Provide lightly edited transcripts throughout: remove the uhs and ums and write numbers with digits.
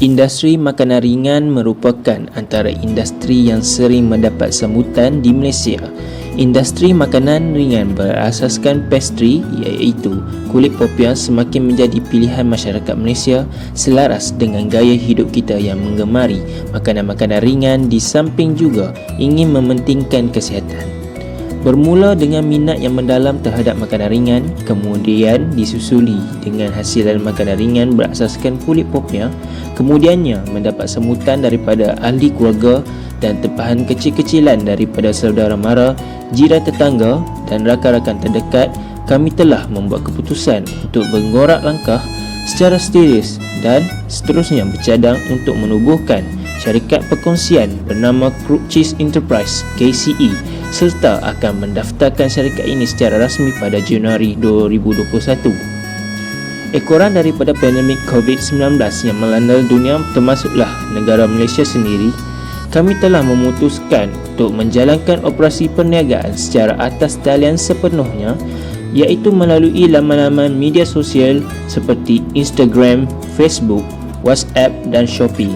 Industri makanan ringan merupakan antara industri yang sering mendapat sambutan di Malaysia. Industri makanan ringan berasaskan pastry iaitu kulit popiah semakin menjadi pilihan masyarakat Malaysia selaras dengan gaya hidup kita yang menggemari makanan-makanan ringan di samping juga ingin mementingkan kesihatan. Bermula dengan minat yang mendalam terhadap makanan ringan, kemudian disusuli dengan hasilan makanan ringan berasaskan kulit popiah, kemudiannya mendapat sambutan daripada ahli keluarga dan tempahan kecil-kecilan daripada saudara mara, jiran tetangga dan rakan-rakan terdekat. Kami telah membuat keputusan untuk mengorak langkah secara serius dan seterusnya bercadang untuk menubuhkan syarikat perkongsian bernama Crook Cheese Enterprise KCE serta akan mendaftarkan syarikat ini secara rasmi pada Januari 2021. Ekoran daripada pandemik COVID-19 yang melanda dunia termasuklah negara Malaysia sendiri, kami telah memutuskan untuk menjalankan operasi perniagaan secara atas talian sepenuhnya, iaitu melalui laman-laman media sosial seperti Instagram, Facebook, WhatsApp dan Shopee.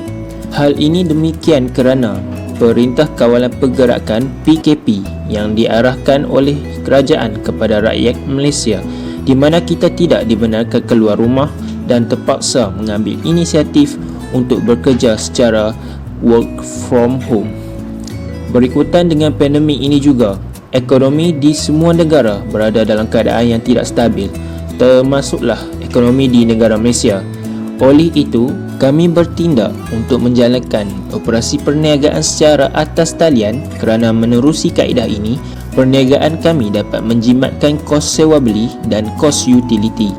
Hal ini demikian kerana Perintah Kawalan Pergerakan PKP yang diarahkan oleh kerajaan kepada rakyat Malaysia, di mana kita tidak dibenarkan keluar rumah dan terpaksa mengambil inisiatif untuk bekerja secara work from home. Berikutan dengan pandemik ini juga, ekonomi di semua negara berada dalam keadaan yang tidak stabil, termasuklah ekonomi di negara Malaysia. Oleh itu, kami bertindak untuk menjalankan operasi perniagaan secara atas talian kerana menerusi kaedah ini, perniagaan kami dapat menjimatkan kos sewa beli dan kos utility.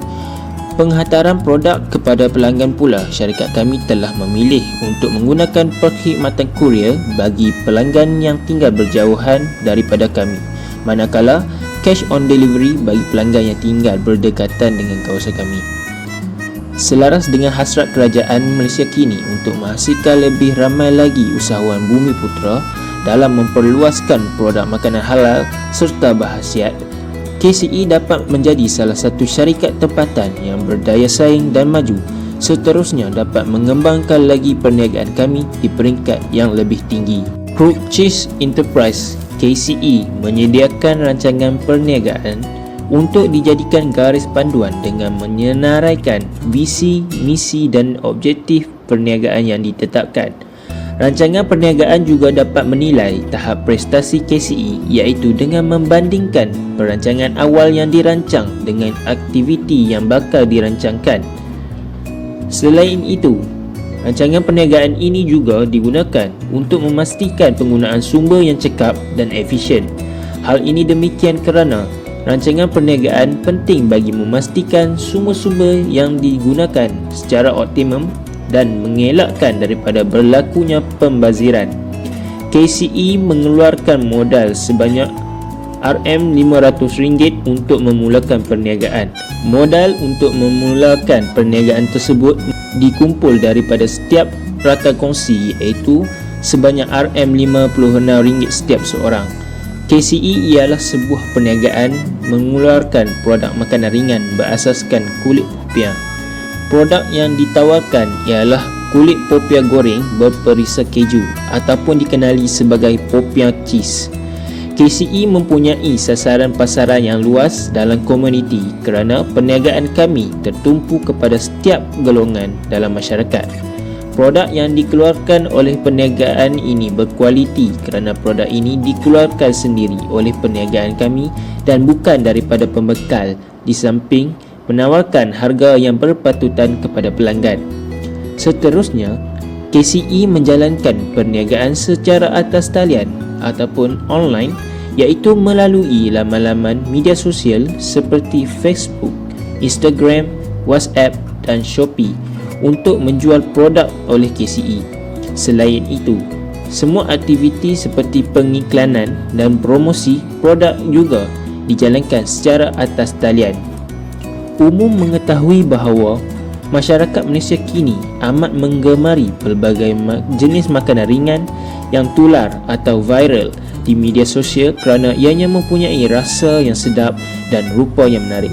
Penghantaran produk kepada pelanggan pula, syarikat kami telah memilih untuk menggunakan perkhidmatan kurier bagi pelanggan yang tinggal berjauhan daripada kami, manakala cash on delivery bagi pelanggan yang tinggal berdekatan dengan kawasan kami. Selaras dengan hasrat kerajaan Malaysia kini untuk menghasilkan lebih ramai lagi usahawan bumi putera dalam memperluaskan produk makanan halal serta berkhasiat, KCE dapat menjadi salah satu syarikat tempatan yang berdaya saing dan maju. Seterusnya dapat mengembangkan lagi perniagaan kami di peringkat yang lebih tinggi. Crook Cheese Enterprise KCE menyediakan rancangan perniagaan untuk dijadikan garis panduan dengan menyenaraikan visi, misi dan objektif perniagaan yang ditetapkan. Rancangan perniagaan juga dapat menilai tahap prestasi KCE, iaitu dengan membandingkan perancangan awal yang dirancang dengan aktiviti yang bakal dirancangkan. Selain itu, rancangan perniagaan ini juga digunakan untuk memastikan penggunaan sumber yang cekap dan efisien. Hal ini demikian kerana rancangan perniagaan penting bagi memastikan sumber-sumber yang digunakan secara optimum dan mengelakkan daripada berlakunya pembaziran. KCE mengeluarkan modal sebanyak RM500 untuk memulakan perniagaan. Modal untuk memulakan perniagaan tersebut dikumpul daripada setiap rakan kongsi, iaitu sebanyak RM56 setiap seorang. KCE ialah sebuah perniagaan mengeluarkan produk makanan ringan berasaskan kulit popiah. Produk yang ditawarkan ialah kulit popiah goreng berperisa keju ataupun dikenali sebagai popiah cheese. KCE mempunyai sasaran pasaran yang luas dalam komuniti kerana perniagaan kami tertumpu kepada setiap golongan dalam masyarakat. Produk yang dikeluarkan oleh perniagaan ini berkualiti kerana produk ini dikeluarkan sendiri oleh perniagaan kami dan bukan daripada pembekal, di samping menawarkan harga yang berpatutan kepada pelanggan. Seterusnya, KCE menjalankan perniagaan secara atas talian ataupun online, iaitu melalui laman-laman media sosial seperti Facebook, Instagram, WhatsApp dan Shopee untuk menjual produk oleh KCE. Selain itu, semua aktiviti seperti pengiklanan dan promosi produk juga dijalankan secara atas talian. Umum mengetahui bahawa masyarakat Malaysia kini amat menggemari pelbagai jenis makanan ringan yang tular atau viral di media sosial kerana ianya mempunyai rasa yang sedap dan rupa yang menarik.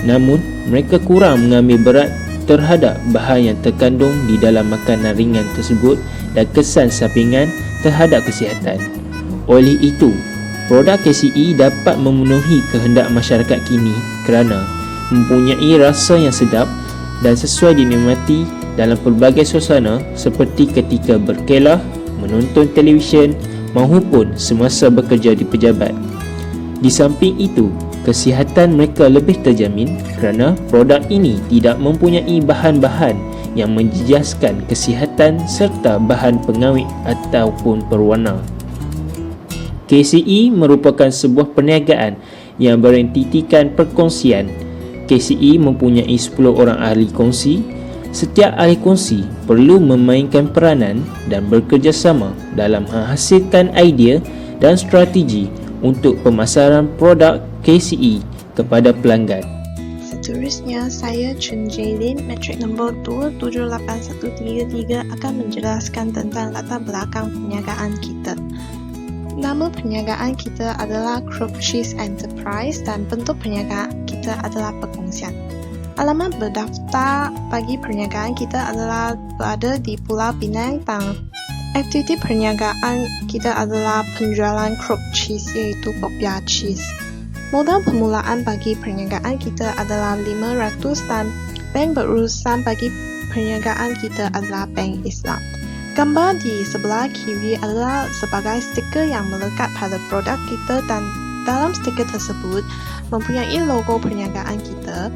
Namun, mereka kurang mengambil berat terhadap bahan yang terkandung di dalam makanan ringan tersebut dan kesan sampingan terhadap kesihatan. Oleh itu, produk KCE dapat memenuhi kehendak masyarakat kini kerana mempunyai rasa yang sedap dan sesuai dinikmati dalam pelbagai suasana seperti ketika berkelah, menonton televisyen maupun semasa bekerja di pejabat. Di samping itu, kesihatan mereka lebih terjamin kerana produk ini tidak mempunyai bahan-bahan yang menjejaskan kesihatan serta bahan pengawet ataupun perwarna. KCE merupakan sebuah perniagaan yang berentitikan perkongsian. KCE mempunyai 10 orang ahli kongsi. Setiap ahli kongsi perlu memainkan peranan dan bekerjasama dalam menghasilkan idea dan strategi untuk pemasaran produk KCE kepada pelanggan. Seterusnya, saya Chun Jaylin, metrik nombor 278133 akan menjelaskan tentang latar belakang perniagaan kita. Nama perniagaan kita adalah Crook Cheese Enterprise dan bentuk perniagaan kita adalah perkongsian. Alamat berdaftar bagi perniagaan kita adalah berada di Pulau Pinang dan aktiviti perniagaan kita adalah penjualan Crook Cheese iaitu Popia Cheese. Modal permulaan bagi perniagaan kita adalah 500 dan bank berurusan bagi perniagaan kita adalah Bank Islam. Gambar di sebelah kiri adalah sebagai stiker yang melekat pada produk kita dan dalam stiker tersebut mempunyai logo perniagaan kita,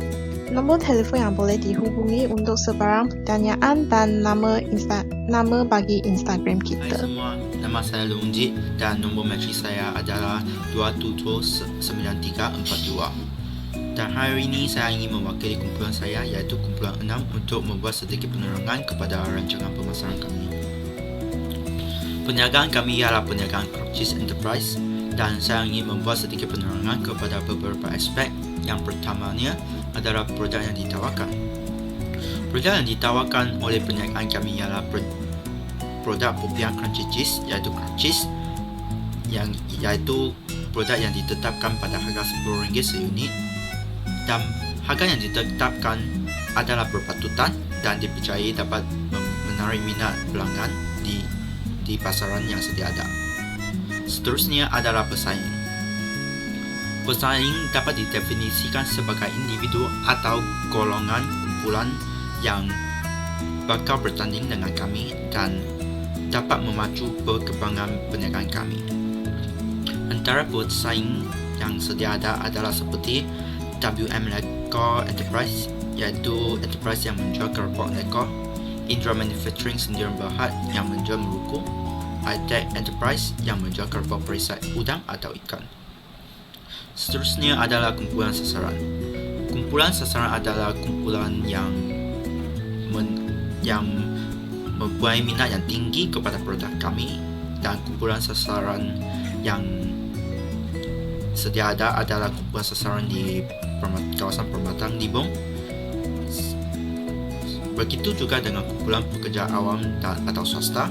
nombor telefon yang boleh dihubungi untuk sebarang pertanyaan dan nama bagi Instagram kita. Hai semua, nama saya Long Jit dan nombor matrik saya adalah 2779342. Dan hari ini saya ingin mewakili kumpulan saya iaitu kumpulan 6 untuk membuat sedikit penerangan kepada rancangan pemasaran kami. Perniagaan kami ialah perniagaan Crook Cheese Enterprise dan saya ingin membuat sedikit penerangan kepada beberapa aspek. Yang pertamanya adalah produk yang ditawarkan. Produk yang ditawarkan oleh perniagaan kami ialah produk Popia Crunchy Cheese iaitu Crook Cheese iaitu produk yang ditetapkan pada harga RM10 seunit dan harga yang ditetapkan adalah berpatutan dan dipercayai dapat menarik minat pelanggan di pasaran yang sedia ada. Seterusnya adalah pesaing. Pesaing dapat didefinisikan sebagai individu atau golongan kumpulan yang bakal bertanding dengan kami dan dapat memacu perkembangan perniagaan kami. Antara pesaing yang sedia ada adalah seperti WM Lekor Enterprise iaitu enterprise yang menjual keropok lekor, Indra Manufacturing Sendirian Berhad yang menjual meruku, iTech Enterprise yang menjual keropok perisai udang atau ikan. Seterusnya adalah kumpulan sasaran. Kumpulan sasaran adalah kumpulan yang mempunyai minat yang tinggi kepada produk kami dan kumpulan sasaran yang sedia ada adalah kumpulan sasaran di kawasan Permatang Nibong. Begitu juga dengan kumpulan pekerja awam atau swasta,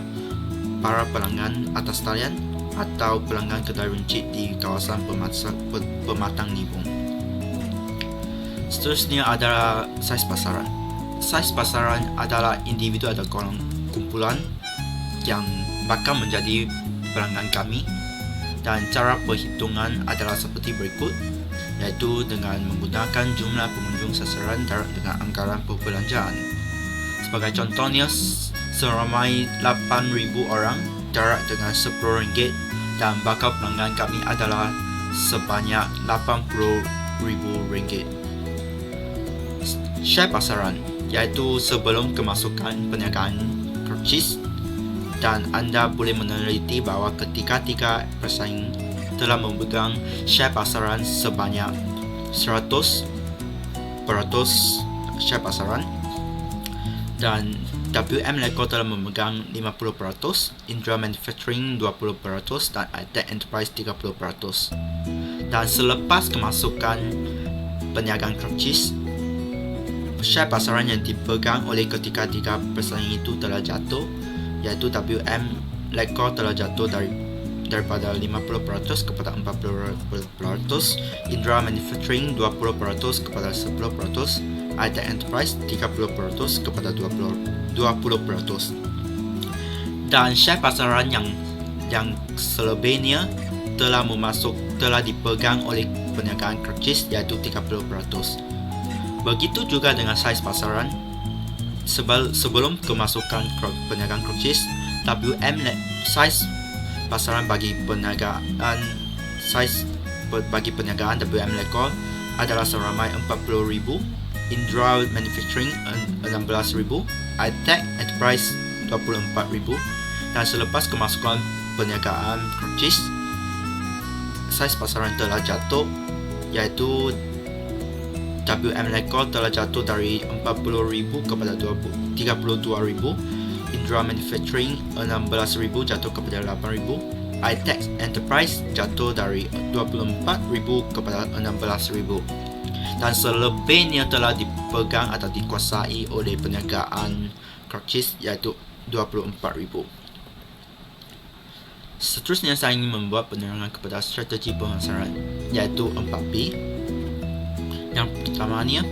para pelanggan atas talian atau pelanggan kedai runcit di kawasan Pematang Nibong. Seterusnya adalah saiz pasaran. Saiz pasaran adalah individu atau kumpulan yang bakal menjadi pelanggan kami dan cara perhitungan adalah seperti berikut, iaitu dengan menggunakan jumlah pengunjung sasaran dengan anggaran perbelanjaan. Sebagai contohnya, seramai 8,000 orang darat dengan RM10 dan bakal pelanggan kami adalah sebanyak RM80,000. Share pasaran iaitu sebelum kemasukan perniagaan Crook Cheese dan anda boleh meneliti bahawa ketiga-tiga pesaing telah memegang share pasaran sebanyak 100% share pasaran dan WM Lekor telah memegang 50%, Indra Manufacturing 20% dan iTech Enterprise 30%. Dan selepas kemasukan perniagaan Crook Cheese, share pasaran yang dipegang oleh ketiga-tiga pesaing itu telah jatuh, iaitu WM Lekor telah jatuh daripada 50% kepada 40%, Indra Manufacturing 20% kepada 10%, iTech Enterprise 30% kepada 20%. Dan share pasaran yang selebihnya telah dipegang oleh perniagaan Crucis iaitu 30%. Begitu juga dengan saiz pasaran. Sebelum kemasukan perniagaan Crucis, saiz pasaran bagi perniagaan WM Lekor adalah seramai 40,000, Indra Manufacturing 16,000, iTech Enterprise 24,000, dan selepas kemasukan perniagaan Crucis, saiz pasaran telah jatuh, iaitu WM Lekor telah jatuh dari 40,000 kepada 32,000, Indra Manufacturing 16,000 jatuh kepada 8,000, iTech Enterprise jatuh dari 24,000 kepada 16,000, dan selebihnya telah dipegang atau dikuasai oleh perniagaan Crucis iaitu 24,000. Seterusnya saya ingin membuat penerangan kepada strategi pemasaran iaitu 4P. Yang pertamanya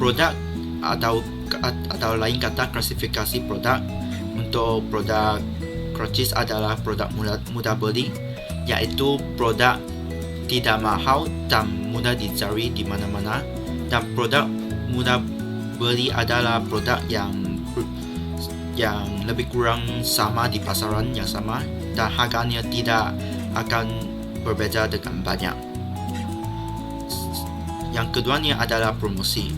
produk atau lain kata klasifikasi produk. Untuk produk Crucis adalah produk mudah beli, iaitu produk tidak mahal dan mudah dicari di mana-mana, dan produk mudah beli adalah produk yang lebih kurang sama di pasaran yang sama dan harganya tidak akan berbeza dengan banyak. Yang keduanya adalah promosi.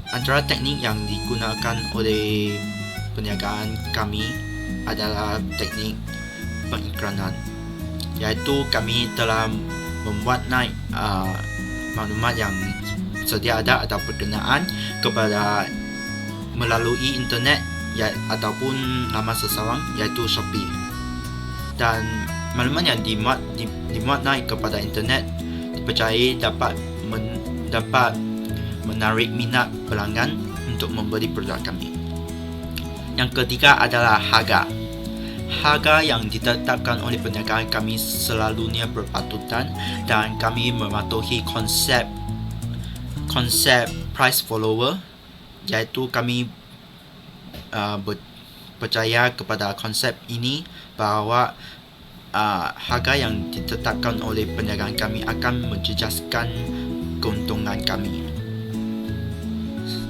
Antara teknik yang digunakan oleh perniagaan kami adalah teknik pengikranan, iaitu kami telah membuat naik maklumat yang sedia ada atau berkenaan kepada melalui internet ataupun laman seseorang iaitu Shopee, dan maklumat yang dimuat naik kepada internet dipercayai dapat menarik minat pelanggan untuk membeli produk kami. Yang ketiga adalah harga. Harga yang ditetapkan oleh perniagaan kami selalunya berpatutan, dan kami mematuhi konsep price follower, iaitu kami percaya kepada konsep ini bahawa harga yang ditetapkan oleh perniagaan kami akan menjejaskan keuntungan kami.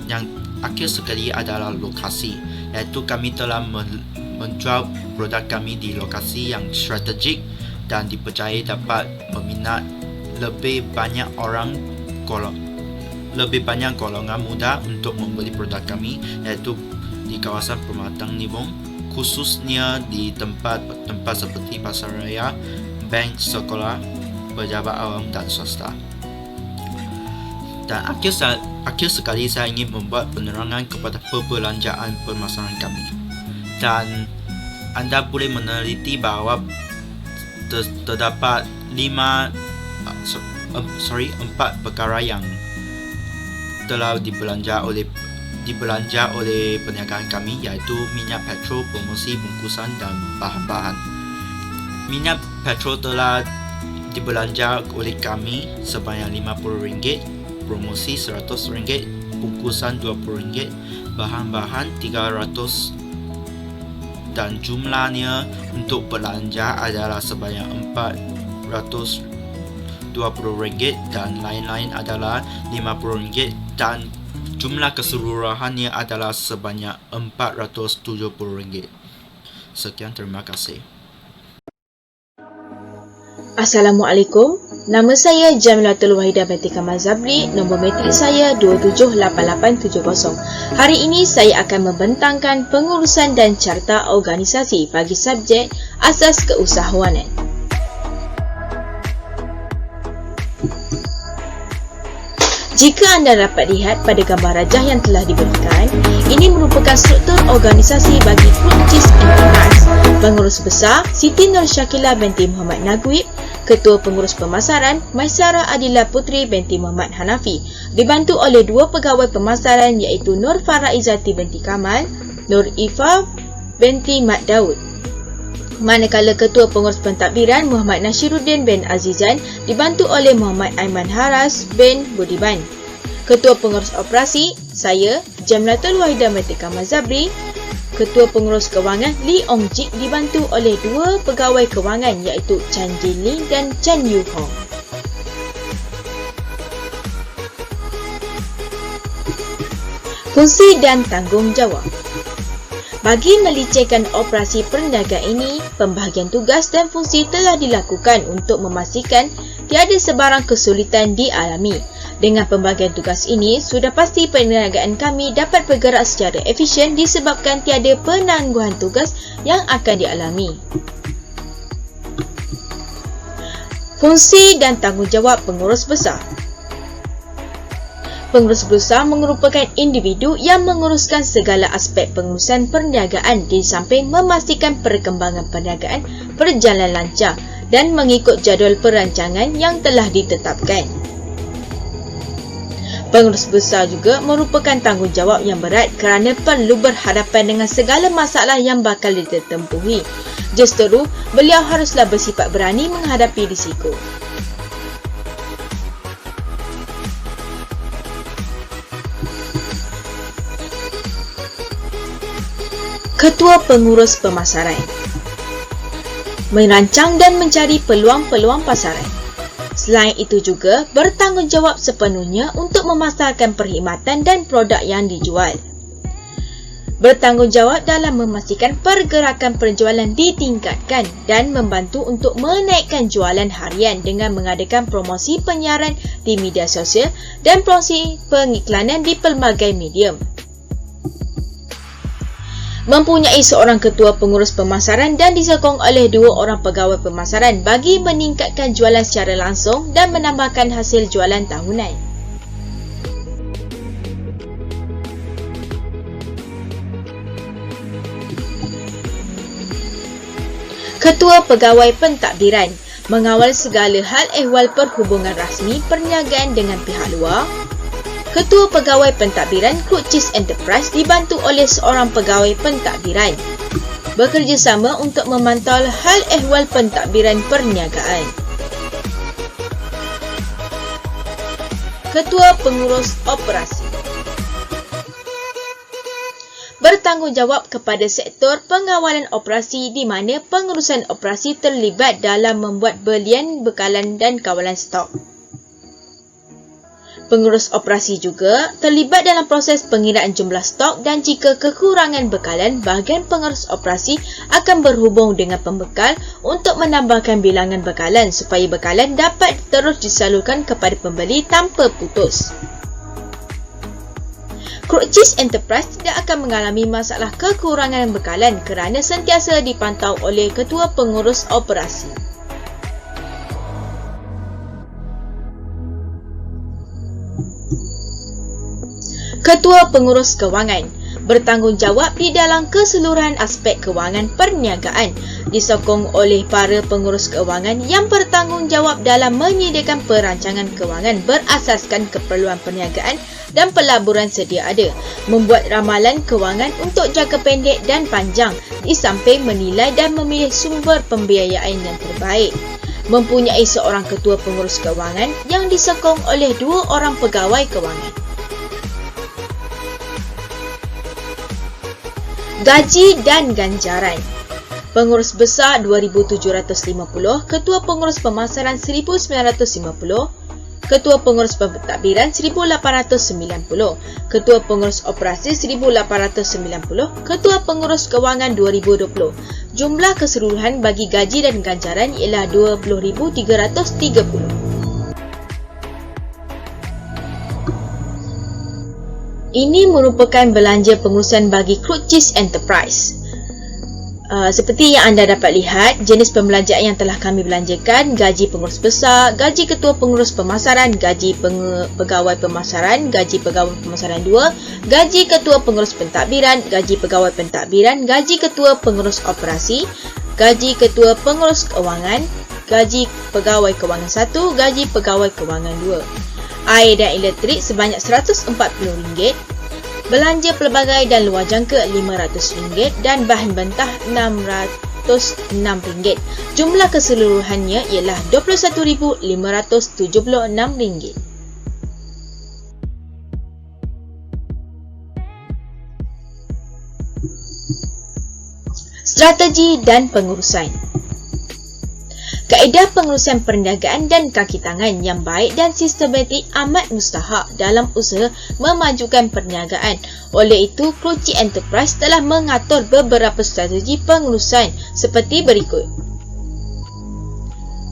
Yang akhir sekali adalah lokasi, iaitu kami telah menjual produk kami di lokasi yang strategik dan dipercayai dapat meminat lebih banyak golongan muda untuk membeli produk kami, iaitu di kawasan Pematang Nibong, khususnya di tempat seperti pasar raya, bank, sekolah, pejabat awam dan swasta. Dan akhir sekali saya ingin membuat penerangan kepada perbelanjaan pemasaran kami. Dan anda boleh meneliti bahawa terdapat 4 perkara yang telah dibelanja oleh perniagaan kami, iaitu minyak petrol, promosi, bungkusan dan bahan-bahan. Minyak petrol telah dibelanja oleh kami sebanyak RM50, promosi RM100, bungkusan RM20, bahan-bahan RM300, dan jumlahnya untuk belanja adalah sebanyak RM420 dan lain-lain adalah RM50, dan jumlah keseluruhannya adalah sebanyak RM470. Sekian, terima kasih. Assalamualaikum. Nama saya Jamilatul Wahidah binti Kamal Zabri, nombor metrik saya 278870. Hari ini saya akan membentangkan pengurusan dan carta organisasi bagi subjek Asas Keusahawanan. Jika anda dapat lihat pada gambar rajah yang telah diberikan, ini merupakan struktur organisasi bagi Crucis Enterprise. Pengurus besar Siti Nur Syakila binti Muhammad Nagwib, Ketua Pengurus Pemasaran Maisarah Adila Putri binti Muhammad Hanafi, dibantu oleh 2 pegawai pemasaran iaitu Nur Farah Izzati binti Kamal, Nur Ifa binti Mat Daud. manakala Ketua Pengurus Pentadbiran Muhammad Nashiruddin bin Azizan dibantu oleh Muhammad Aiman Haras bin Budiman. Ketua Pengurus Operasi, saya, Jamlatul Wahidah Metika Mazabri. Ketua Pengurus Kewangan Lee Ong Jik dibantu oleh 2 pegawai kewangan iaitu Chan Jin Ling dan Chan Yu Hong. Fungsi dan tanggungjawab. Bagi melicehkan operasi perniagaan ini, pembahagian tugas dan fungsi telah dilakukan untuk memastikan tiada sebarang kesulitan dialami. Dengan pembahagian tugas ini, sudah pasti perniagaan kami dapat bergerak secara efisien disebabkan tiada penangguhan tugas yang akan dialami. Fungsi dan tanggungjawab pengurus besar. Pengurus besar merupakan individu yang menguruskan segala aspek pengurusan perniagaan di samping memastikan perkembangan perniagaan berjalan lancar dan mengikut jadual perancangan yang telah ditetapkan. Pengurus besar juga merupakan tanggungjawab yang berat kerana perlu berhadapan dengan segala masalah yang bakal ditempuhi. Justeru, beliau haruslah bersifat berani menghadapi risiko. Ketua Pengurus Pemasaran merancang dan mencari peluang-peluang pasaran. Selain itu juga bertanggungjawab sepenuhnya untuk memasarkan perkhidmatan dan produk yang dijual. Bertanggungjawab dalam memastikan pergerakan penjualan ditingkatkan dan membantu untuk menaikkan jualan harian dengan mengadakan promosi penyiaran di media sosial dan promosi pengiklanan di pelbagai medium. Mempunyai seorang ketua pengurus pemasaran dan disokong oleh 2 orang pegawai pemasaran bagi meningkatkan jualan secara langsung dan menambahkan hasil jualan tahunan. Ketua Pegawai Pentadbiran mengawal segala hal ehwal perhubungan rasmi perniagaan dengan pihak luar. Ketua Pegawai Pentadbiran Crutchis Enterprise dibantu oleh seorang pegawai pentadbiran. Bekerjasama untuk memantau hal ehwal pentadbiran perniagaan. Ketua Pengurus Operasi bertanggungjawab kepada sektor pengawalan operasi di mana pengurusan operasi terlibat dalam membuat belian bekalan dan kawalan stok. Pengurus operasi juga terlibat dalam proses pengiraan jumlah stok dan jika kekurangan bekalan, bahagian pengurus operasi akan berhubung dengan pembekal untuk menambahkan bilangan bekalan supaya bekalan dapat terus disalurkan kepada pembeli tanpa putus. Crutchis Enterprise tidak akan mengalami masalah kekurangan bekalan kerana sentiasa dipantau oleh Ketua Pengurus Operasi. Ketua Pengurus Kewangan bertanggungjawab di dalam keseluruhan aspek kewangan perniagaan, disokong oleh para pengurus kewangan yang bertanggungjawab dalam menyediakan perancangan kewangan berasaskan keperluan perniagaan dan pelaburan sedia ada, membuat ramalan kewangan untuk jangka pendek dan panjang, di samping menilai dan memilih sumber pembiayaan yang terbaik. Mempunyai seorang ketua pengurus kewangan yang disokong oleh 2 orang pegawai kewangan. Gaji dan ganjaran. Pengurus besar 2,750, Ketua Pengurus Pemasaran 1,950, Ketua Pengurus Pentadbiran 1,890, Ketua Pengurus Operasi 1,890, Ketua Pengurus Kewangan 2,020. Jumlah keseluruhan bagi gaji dan ganjaran ialah 20,330. Ini merupakan belanja pengurusan bagi Crutchis Enterprise. Seperti yang anda dapat lihat, jenis pembelanjaan yang telah kami belanjakan: gaji pengurus besar, gaji ketua pengurus pemasaran, gaji pegawai pemasaran, gaji pegawai pemasaran 2, gaji ketua pengurus pentadbiran, gaji pegawai pentadbiran, gaji ketua pengurus operasi, gaji ketua pengurus kewangan, gaji pegawai kewangan 1, gaji pegawai kewangan 2. Air dan elektrik sebanyak RM140, belanja pelbagai dan luar jangka RM500 dan bahan mentah RM21,506. Jumlah keseluruhannya ialah RM21,576. Strategi dan pengurusan. Kaedah pengurusan perniagaan dan kaki tangan yang baik dan sistematik amat mustahak dalam usaha memajukan perniagaan. Oleh itu, Krucci Enterprise telah mengatur beberapa strategi pengurusan seperti berikut.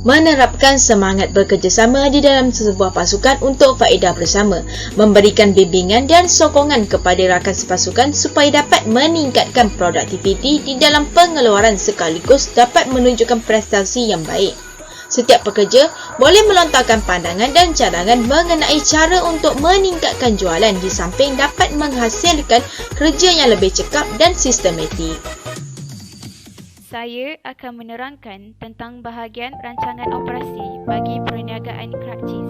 Menerapkan semangat bekerjasama di dalam sebuah pasukan untuk faedah bersama, memberikan bimbingan dan sokongan kepada rakan sepasukan supaya dapat meningkatkan produktiviti di dalam pengeluaran sekaligus dapat menunjukkan prestasi yang baik. Setiap pekerja boleh melontarkan pandangan dan cadangan mengenai cara untuk meningkatkan jualan di samping dapat menghasilkan kerja yang lebih cekap dan sistematik. Saya akan menerangkan tentang bahagian rancangan operasi bagi perniagaan Kruccis.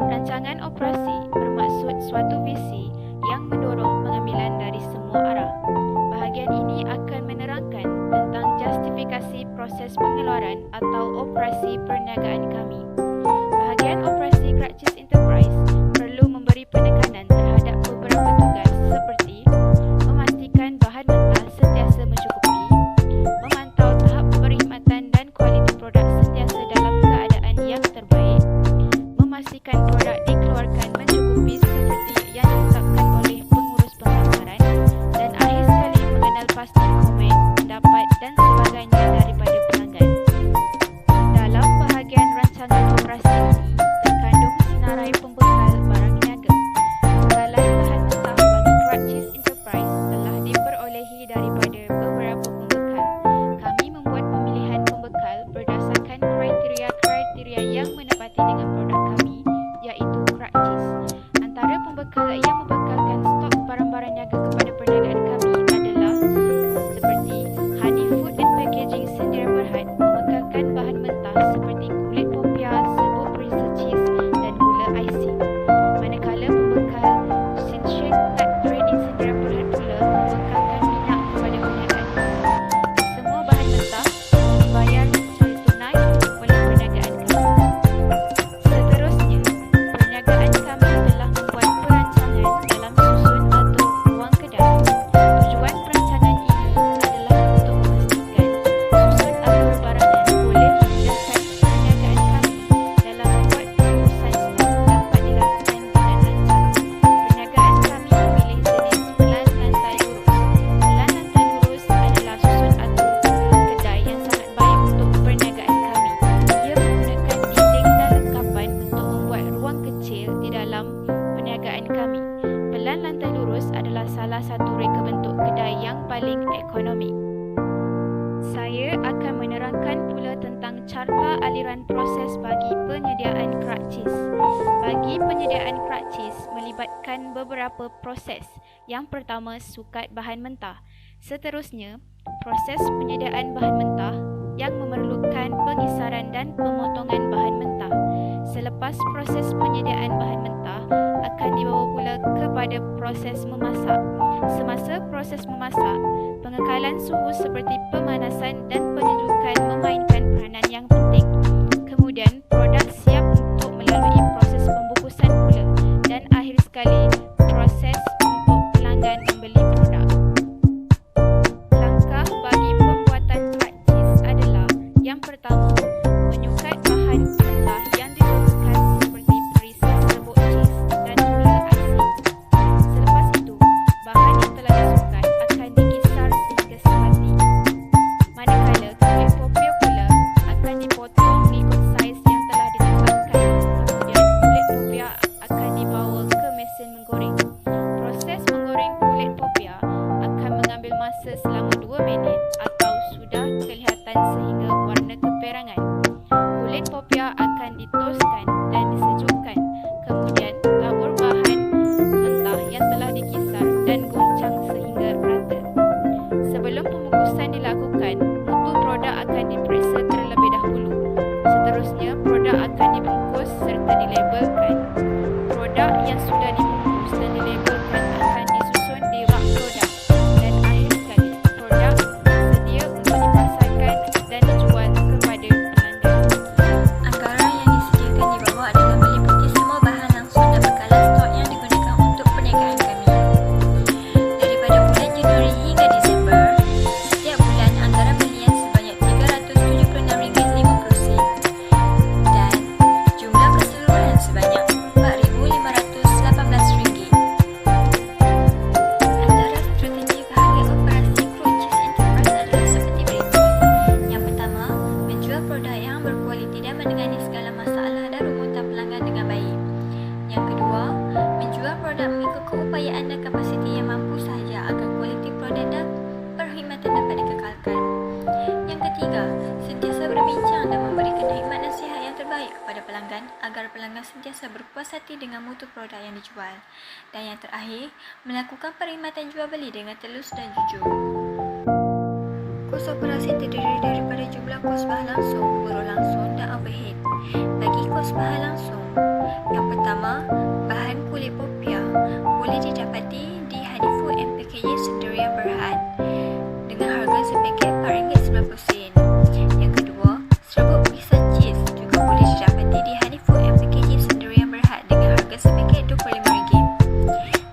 Rancangan operasi bermaksud suatu visi yang mendorong pengambilan dari semua arah. Bahagian ini akan menerangkan tentang justifikasi proses pengeluaran atau operasi perniagaan kami. Bahagian operasi Kruccis Enterprise perlu memberi penekanan terhadap beberapa tugas seperti memastikan bahan mentah sentiasa mencukupi, memantau tahap perkhidmatan dan kualiti produk sentiasa dalam keadaan yang terbaik, memastikan produk dikeluarkan mencukupi seperti yang ditetapkan oleh pengurus pemasaran, dan akhir sekali mengenal pasti komen, pendapat dan sebagainya daripada pelanggan. Dalam bahagian rancangan operasi ini terkandung senarai pembekal barang niaga. Bekalan bahan mentah bagi Kruccis Enterprise telah diperolehi daripada beberapa pembekal. Kami membuat pemilihan pembekal berdasarkan kriteria yang menepati dengan produk kami, iaitu Kruccis. Antara pembekal yang membekalkan stok barang-barang niaga kepada perniagaan kami adalah seperti Honey Food and Packaging Sdn Bhd membekalkan bahan mentah seperti kulit popia, serbuk preserve cheese dan gula icing. Manakala pembekal Synshake Nut Trading Sdn Bhd pula membekalkan minyak kepada perniagaan kami. Semua bahan mentah dibayar secara tunai oleh perniagaan kami. Seterusnya, perniagaan kami telah membuat perancangan dalam susun atau ruang kedai. Tujuan perancangan ini adalah untuk memastikan susun atau barangan boleh memudahkan perniagaan kami dalam membuat pengurusan stok dapat dilakukan dengan lancar. Perniagaan kami memilih jenis pelan lantai lurus. Pelan lantai lurus adalah susun atau kedai yang sangat baik untuk perniagaan kami. Ia menggunakan dinding dan lengkapan untuk membuat ruang kecil di dalam perniagaan kami. Pelan lantai lurus adalah salah satu reka bentuk kedai yang paling ekonomik. Saya akan menerangkan pula tentang carta aliran proses bagi penyediaan Kruccis. Bagi penyediaan Kruccis melibatkan beberapa proses. Yang pertama, sukat bahan mentah. Seterusnya, proses penyediaan bahan mentah yang memerlukan pengisaran dan pemotongan bahan mentah. Selepas proses penyediaan bahan mentah akan dibawa pula kepada proses memasak. Semasa proses memasak, pengekalan suhu seperti pemanasan dan penyejukan memainkan peranan yang penting. Kemudian, produk siap untuk melalui proses pembungkusan pula, dan akhir sekali proses untuk pelanggan membeli produk. Langkah bagi pembuatan Kruccis adalah yang pertama, menyukat bahan mentah yang diperlukan seperti preserve serbuk cheese dan gula icing. Selepas itu, bahan yang telah disukat akan dikisar sehingga sepati. Manakala kulit popia pula akan dipotong mengikut saiz yang telah ditetapkan. Kemudian kulit popia akan dibawa ke mesin menggoreng. Proses menggoreng kulit popia akan mengambil masa selama 2 minit atau sudah kelihatan sehingga warna keperangan. Kulit popia akan ditoskan dan disejukkan. Kemudian tabur bahan mentah yang telah dikisar dan goncang sehingga rata. Sebelum pembungkusan dilakukan, mutu produk akan diperiksa terlebih dahulu. Seterusnya, produk akan dibungkus serta dilabelkan. Produk yang sudah dibungkus dan produk mengikut keupayaan dan kapasiti yang mampu sahaja agar kualiti produk dan perkhidmatan dapat dikekalkan. Yang ketiga, sentiasa berbincang dan memberikan khidmat nasihat yang terbaik kepada pelanggan agar pelanggan sentiasa berpuas hati dengan mutu produk yang dijual. Dan yang terakhir, melakukan perkhidmatan jual beli dengan telus dan jujur. Kos operasi terdiri daripada jumlah kos bahan langsung, buruh langsung dan overhead. Bagi kos bahan langsung, yang pertama, bahan kulit popia boleh didapati di Honey Food and Packaging Sdn Bhd dengan harga sepaket RM4.90. Yang kedua, serbuk pisang cheese juga boleh didapati di Honey Food and Packaging Sdn Bhd dengan harga sepaket RM25.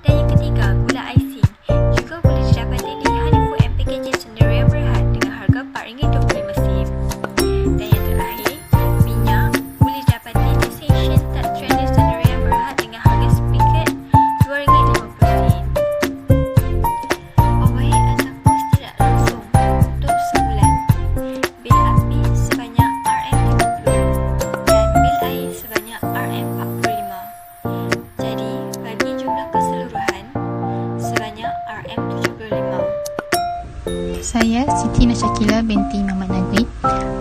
Dan yang ketiga, gula icing juga boleh didapati di Honey Food and Packaging Sdn Bhd dengan harga RM4.25. Dan yang terakhir, minyak boleh didapati di Station Tak Trendy Sdn Bhd dengan harga sepaket RM2.50. Overhead atau kos tidak langsung untuk sebulan. Bil api sebanyak RM30 dan bil air sebanyak RM45. Jadi, bagi jumlah keseluruhan sebanyak RM75. Saya Siti Nursyakila binti Muhammad Nagri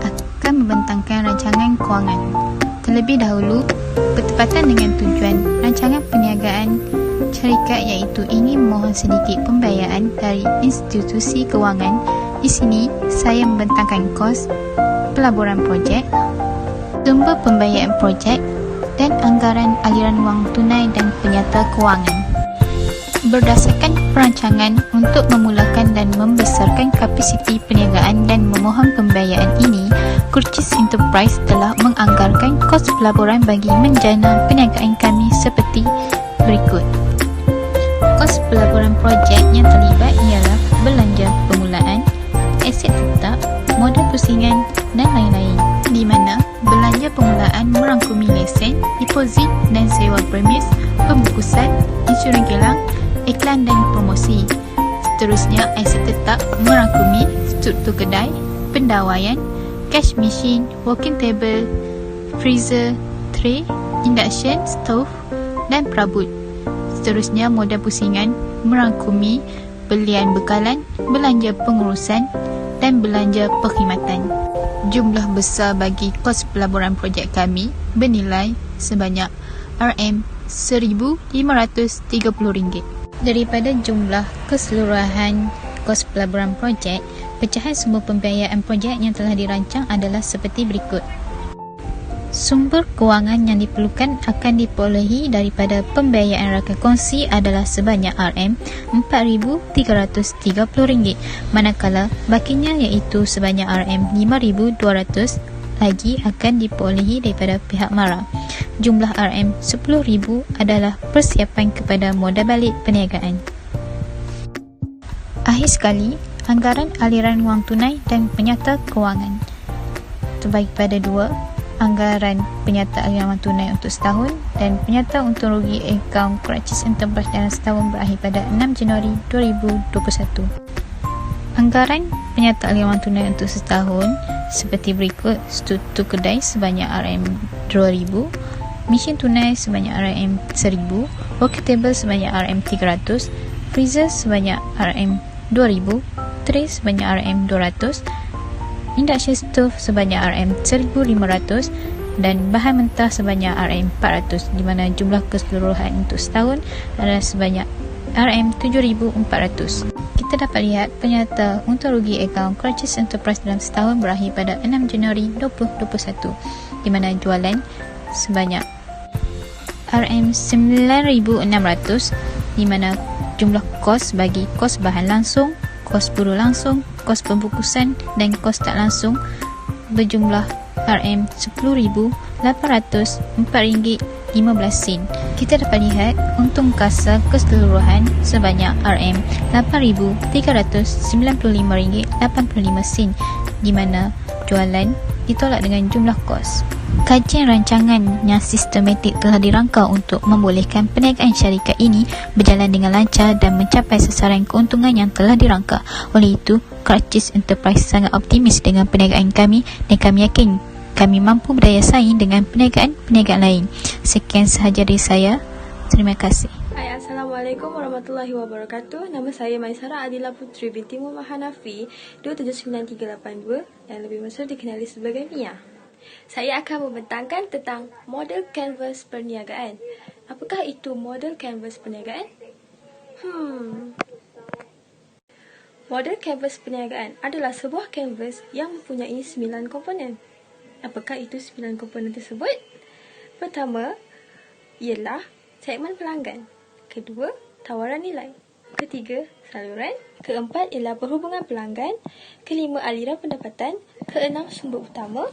akan membentangkan rancangan kewangan. Terlebih dahulu, bertepatan dengan tujuan rancangan perniagaan syarikat iaitu ingin memohon sedikit pembiayaan dari institusi kewangan. Di sini, saya membentangkan kos pelaburan projek, sumber pembiayaan projek dan anggaran aliran wang tunai dan penyata kewangan. Berdasarkan perancangan untuk memulakan dan membesarkan kapasiti perniagaan dan memohon pembiayaan ini, Kurcis Enterprise telah menganggarkan kos pelaburan bagi menjana perniagaan kami seperti berikut. Kos pelaburan projek yang terlibat ialah belanja permulaan, aset tetap, modal pusingan dan lain-lain, di mana belanja permulaan merangkumi lesen, deposit dan sewa premis, pembungkusan, insurans kilang, iklan dan promosi. Seterusnya, aset tetap merangkumi struktur kedai, pendawaian, cash machine, working table, freezer, tray, induction, stove dan perabot. Seterusnya, modal pusingan merangkumi belian bekalan, belanja pengurusan dan belanja perkhidmatan. Jumlah besar bagi kos pelaburan projek kami bernilai sebanyak RM1,530. Daripada jumlah keseluruhan kos pelaburan projek, pecahan sumber pembiayaan projek yang telah dirancang adalah seperti berikut. Sumber kewangan yang diperlukan akan diperolehi daripada pembiayaan rakan kongsi adalah sebanyak RM4,330, manakala bakinya iaitu sebanyak RM5,200 lagi akan diperolehi daripada pihak MARA. Jumlah RM10,000 adalah persiapan kepada modal balik perniagaan. Akhir sekali, anggaran aliran wang tunai dan penyata kewangan terbagi pada dua, anggaran penyata aliran wang tunai untuk setahun dan penyata untung rugi akaun Kurcis Enterprise dalam setahun berakhir pada 6 Januari 2021. Anggaran penyata aliran wang tunai untuk setahun seperti berikut: struktur kedai sebanyak RM2,000, mesin tunai sebanyak RM1,000, working table sebanyak RM300, freezer sebanyak RM2,000, tray sebanyak RM200, induction stove sebanyak RM1,500 dan bahan mentah sebanyak RM400, di mana jumlah keseluruhan untuk setahun adalah sebanyak RM7,400. Kita dapat lihat penyata untung rugi akaun Kurcis Enterprise dalam setahun berakhir pada 6 Januari 2021, di mana jualan sebanyak RM9,600, di mana jumlah kos bagi kos bahan langsung, kos buruh langsung, kos pembungkusan dan kos tak langsung berjumlah RM10,804.15. Kita dapat lihat untung kasar keseluruhan sebanyak RM8,395.85, di mana jualan ditolak dengan jumlah kos. Kajian rancangan yang sistematik telah dirangka untuk membolehkan perniagaan syarikat ini berjalan dengan lancar dan mencapai sasaran keuntungan yang telah dirangka. Oleh itu, Kurcis Enterprise sangat optimis dengan perniagaan kami dan kami yakin kami mampu berdaya saing dengan perniagaan-perniagaan lain. Sekian sahaja dari saya. Terima kasih. Hai, Assalamualaikum warahmatullahi wabarakatuh. Nama saya Maisara Adila Putri binti Muhammad Hanafi 279382 yang lebih masyhur dikenali sebagai Mia. Saya akan membentangkan tentang model kanvas perniagaan. Apakah itu model kanvas perniagaan? Model kanvas perniagaan adalah sebuah kanvas yang mempunyai 9 komponen. Apakah itu 9 komponen tersebut? Pertama, ialah segmen pelanggan. Kedua, tawaran nilai. Ketiga, saluran. Keempat ialah perhubungan pelanggan. Kelima, aliran pendapatan. Keenam, sumber utama.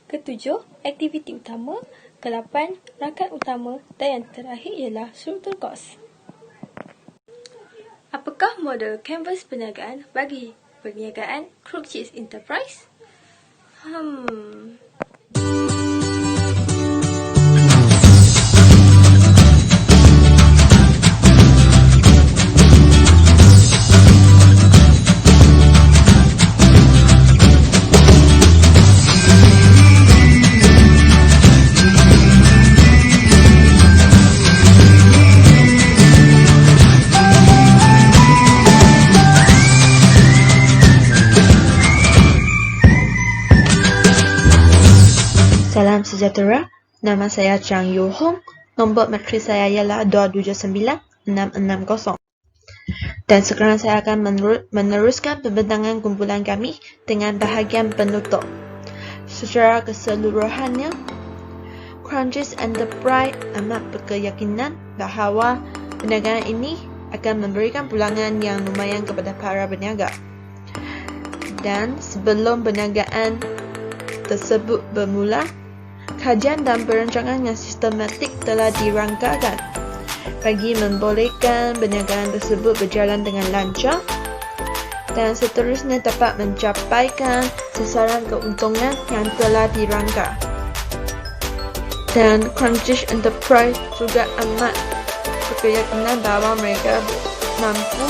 Ketujuh, aktiviti utama. Kelapan, rakan utama. Dan yang terakhir ialah struktur kos. Apakah model kanvas perniagaan bagi perniagaan Crookchies Enterprise? Salam sejahtera, nama saya Chang Yu Hong, nombor matris saya ialah 2799660. Dan sekarang saya akan meneruskan pembentangan kumpulan kami dengan bahagian penutup. Secara keseluruhannya, Crookchies Enterprise amat berkeyakinan bahawa perniagaan ini akan memberikan pulangan yang lumayan kepada para peniaga. Dan sebelum perniagaan tersebut bermula, kajian dan perancangan yang sistematik telah dirangkakan bagi membolehkan perniagaan tersebut berjalan dengan lancar dan seterusnya dapat mencapaikan sasaran keuntungan yang telah dirangka. Dan Crookchies Enterprise juga amat berkeyakinan bahawa mereka mampu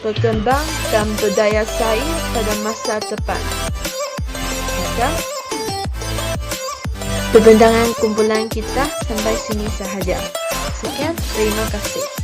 berkembang dan berdaya saing pada masa depan. Maka, pembentangan kumpulan kita sampai sini sahaja. Sekian, terima kasih.